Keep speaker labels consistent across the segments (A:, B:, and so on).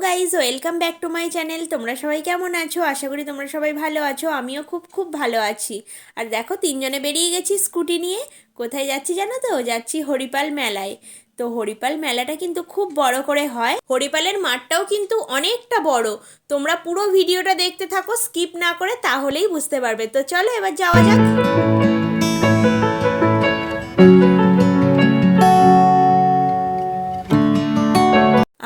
A: Guys, welcome back to my channel. তোমরা সবাই কেমন আছো? আশা করি তোমরা সবাই ভালো আছো। আমিও খুব খুব ভালো আছি। আর দেখো, তিনজনে বেরিয়ে গেছি স্কুটি নিয়ে। কোথায় যাচ্ছি জানো তো? যাচ্ছি হরিপাল মেলায়। তো হরিপাল মেলাটা কিন্তু খুব বড় করে হয়। হরিপালের মাঠটাও কিন্তু অনেকটা বড়। তোমরা পুরো ভিডিওটা দেখতে থাকো, স্কিপ না করে, তাহলেই বুঝতে পারবে। তো চলো এবার যাওয়া যাক।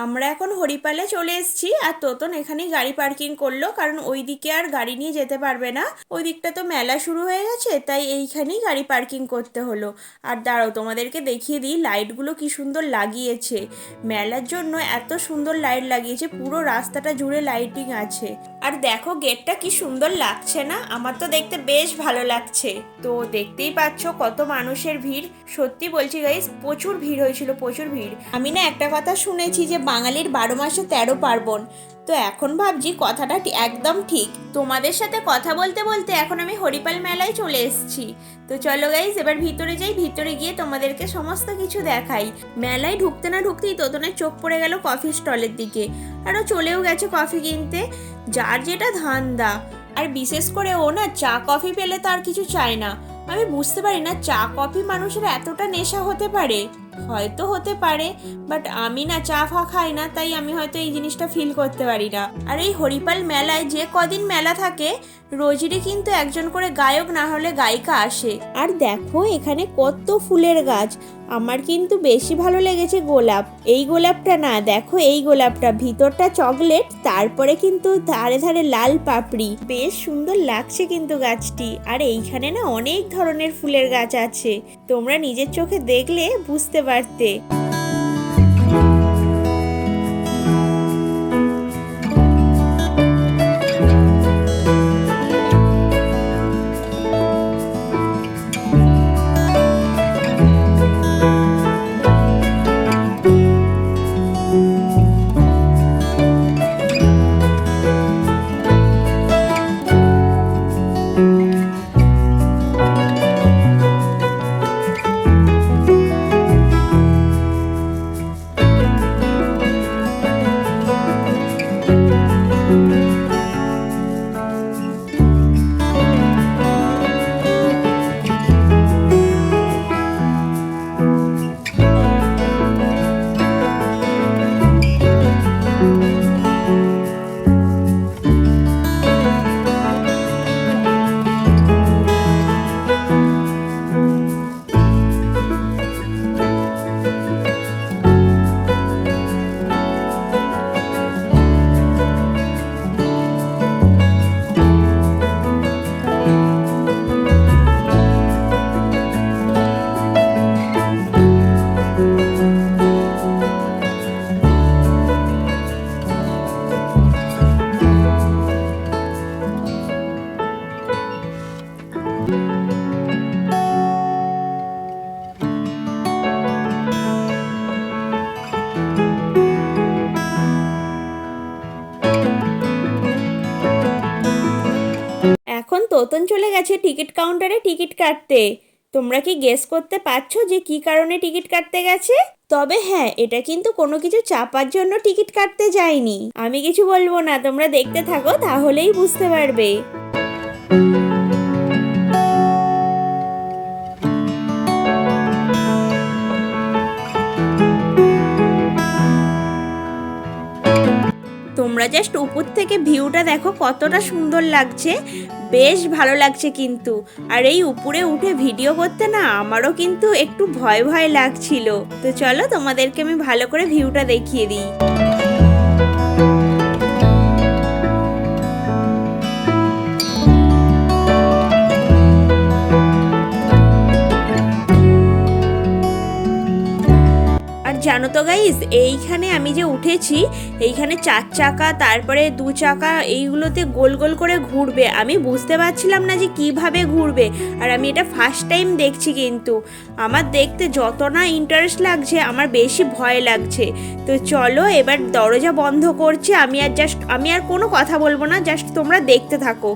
A: আমরা এখন হরিপালে চলে এসেছি। আর তোতন এখানেই গাড়ি পার্কিং করলো, কারণ ওই দিকে আর গাড়ি নিয়ে যেতে পারবে না। ওই দিকটা তো মেলা শুরু হয়ে গেছে, তাই এইখানেই গাড়ি পার্কিং করতে হলো। আর দাঁড়াও, তোমাদেরকে দেখিয়ে দিই লাইটগুলো কি সুন্দর লাগিয়েছে। মেলার জন্য এত সুন্দর লাইট লাগিয়েছে, পুরো রাস্তাটা জুড়ে লাইটিং আছে। আর দেখো গেটটা কি সুন্দর লাগছে না? আমার তো দেখতে বেশ ভালো লাগছে। তো দেখতেই পাচ্ছ কত মানুষের ভিড়। সত্যি বলছি গাইস, প্রচুর ভিড় হয়েছিল, প্রচুর ভিড়। আমি না একটা কথা শুনেছি যে বাঙালির 12 মাসে 13 পার্বণ। তো এখন ভাবছি কথাটা একদম ঠিক। তোমাদের সাথে কথা বলতে বলতে এখন আমি হরিপাল মেলায় চলে এসেছি। তো চলো গাইস, এবার ভিতরে যাই। ভিতরে গিয়ে তোমাদেরকে সমস্ত কিছু দেখাই। মেলায় ঢুকতে না ঢুকতেই তোতনের চোখ পড়ে গেল কফি স্টলের দিকে। আরও চলেও গেছে কফি কিনতে। যার যেটা ধান্দা। আর বিশেষ করে ও না চা কফি পেলে তার কিছু চায় না। আমি বুঝতে পারি না চা কফি মানুষের এতটা নেশা হতে পারে। হয়তো হতে পারে, বাট আমি না চা ফা খাই না, তাই আমি হয়তো এই জিনিসটা ফিল করতে পারি না। আর এই হরিপাল মেলায় যে কদিন মেলা থাকে, রোজই কিন্তু একজন করে গায়ক না হলে গায়িকা আসে। আর দেখো এখানে কত ফুলের গাছ। আমার কিন্তু বেশি ভালো লেগেছে গোলাপ। এই গোলাপটা না, দেখো এই গোলাপটা, ভিতরটা চকলেট, তারপরে কিন্তু ধারে ধারে লাল পাপড়ি। বেশ সুন্দর লাগছে কিন্তু গাছটি। আর এইখানে না অনেক ধরনের ফুলের গাছ আছে, তোমরা নিজের চোখে দেখলে বুঝতে পারতে। এখন তোতন চলে গেছে টিকিট কাউন্টারে টিকিট কাটতে। তোমরা কি গেস করতে পারছো যে কি কারণে টিকিট কাটতে গেছে? তবে হ্যাঁ, এটা কিন্তু কোনো কিছু চাপার জন্য টিকিট কাটতে যায়নি। আমি কিছু বলবো না, তোমরা দেখতে থাকো, তাহলেই বুঝতে পারবে। তোমরা জাস্ট উপর থেকে ভিউটা দেখো কতটা সুন্দর লাগছে। বেশ ভালো লাগছে কিন্তু। আর এই উপরে উঠে ভিডিও করতে না আমারও কিন্তু একটু ভয় ভয় লাগছিল। তো চলো তোমাদেরকে আমি ভালো করে ভিউটা দেখিয়ে দিই। জানো তো গাইস, এইখানে আমি যে উঠেছি, এইখানে 4 চাকা তারপরে 2 চাকা এইগুলোতে গোল গোল করে ঘুরবে। আমি বুঝতে পারছিলাম না যে কিভাবে ঘুরবে। আর আমি এটা ফার্স্ট টাইম দেখছি, কিন্তু আমার দেখতে যত না ইন্টারেস্ট লাগছে, আমার বেশি ভয় লাগছে। তো চলো এবার দরজা বন্ধ করছি। আমি আর কোনো কথা বলবো না, জাস্ট তোমরা দেখতে থাকো।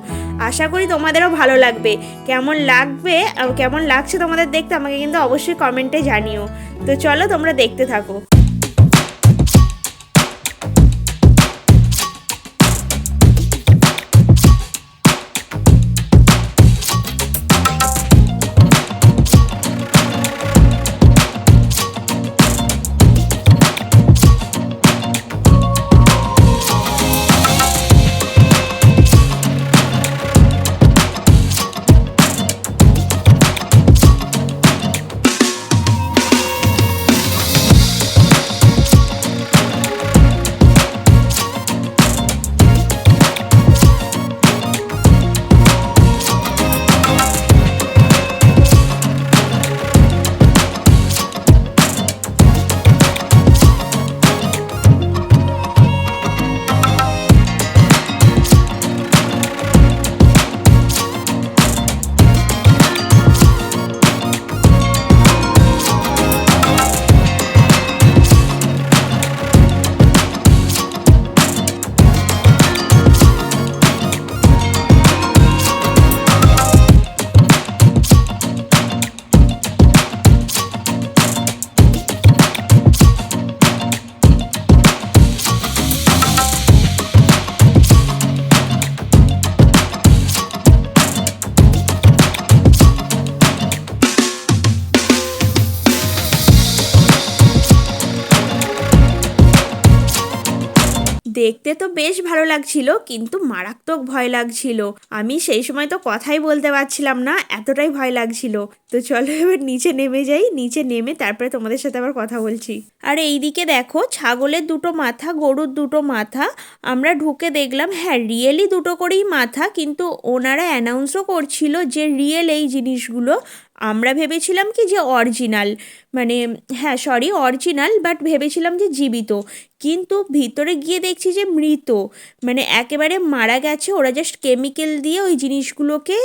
A: আশা করি তোমাদেরও ভালো লাগবে। কেমন লাগছে তোমাদের দেখতে আমাকে কিন্তু অবশ্যই কমেন্টে জানিও। তো চলো তোমরা দেখতে থাকো। দেখতে তো বেশ ভালো লাগছিল, কিন্তু মারাত্মক ভয় লাগছিল। আমি সেই সময় তো কথাই বলতে পারছিলাম না, এতটাই ভয় লাগছিল। তো চলো এবার নিচে নেমে যাই, নিচে নেমে তারপরে তোমাদের সাথে আবার কথা বলছি। আর এইদিকে দেখো, ছাগলের দুটো মাথা, গরুর দুটো মাথা। আমরা ঢুকে দেখলাম হ্যাঁ রিয়েলি দুটো করেই মাথা, কিন্তু ওনারা অ্যানাউন্সও করছিল যে রিয়েল এই জিনিসগুলো। আমরা ভেবেছিলাম কি যে অরিজিনাল, মানে হ্যাঁ সরি অরিজিনাল, বাট ভেবেছিলাম যে জীবিত। কিন্তু ভিতরে গিয়ে দেখছি যে মৃত, মানে একেবারে মারা গেছে। ওরা জাস্ট কেমিক্যাল দিয়ে ওই জিনিসগুলোকে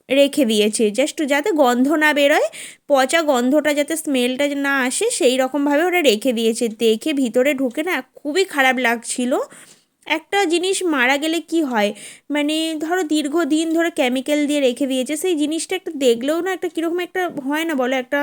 A: রেখে দিয়েছে, জাস্ট যাতে গন্ধ না বেরোয়, পচা গন্ধটা যাতে স্মেলটা না আসে, সেই রকমভাবে ওরা রেখে দিয়েছে। দেখে ভিতরে ঢুকে না খুবই খারাপ লাগছিল। একটা জিনিস মারা গেলে কি হয়, মানে ধরো দীর্ঘদিন ধরে কেমিক্যাল দিয়ে রেখে দিয়েছে, সেই জিনিসটা একটা দেখলেও না একটা কীরকম একটা হয় না বলো, একটা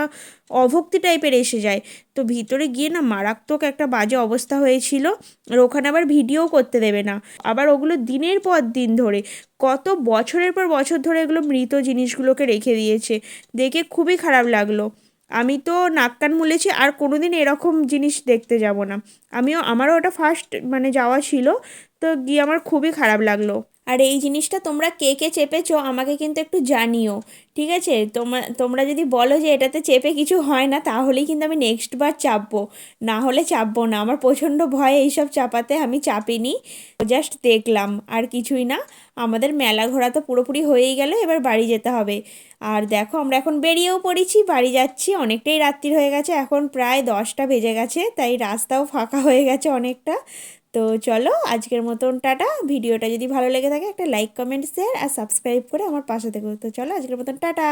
A: অভক্তি টাইপের এসে যায়। তো ভিতরে গিয়ে না মারাত্মক একটা বাজে অবস্থা হয়েছিল। আর ওখানে আবার ভিডিও করতে দেবে না, আবার ওগুলো দিনের পর দিন ধরে, কত বছরের পর বছর ধরে এগুলো মৃত জিনিসগুলোকে রেখে দিয়েছে। দেখে খুবই খারাপ লাগলো। আমি তো নাক কান মুলেছি, আর কোনো দিন এরকম জিনিস দেখতে যাব না। আমারও ওটা ফার্স্ট মানে যাওয়া ছিল, তো গিয়ে আমার খুবই খারাপ লাগলো। আর এই জিনিসটা তোমরা কে কে চেপেছো আমাকে কিন্তু একটু জানিও, ঠিক আছে? তোমরা যদি বলো যে এটাতে চেপে কিছু হয় না, তাহলেই কিন্তু আমি নেক্সট বার চাপবো, না হলে চাপবো না। আমার প্রচণ্ড ভয় এইসব চাপাতে, আমি চাপিনি, জাস্ট দেখলাম আর কিছুই না। আমাদের মেলা ঘোরা তো পুরোপুরি হয়েই গেল, এবার বাড়ি যেতে হবে। আর দেখো আমরা এখন বেরিয়েও পড়েছি, বাড়ি যাচ্ছি। অনেকটাই রাত্রির হয়ে গেছে, এখন প্রায় 10টা বেজে গেছে, তাই রাস্তাও ফাঁকা হয়ে গেছে অনেকটা। তো চলো আজকের মতন টাটা। ভিডিওটা যদি ভালো লেগে থাকে একটা লাইক কমেন্ট শেয়ার আর সাবস্ক্রাইব করে আমার পাশে থেকো। তো চলো আজকের মতন টাটা।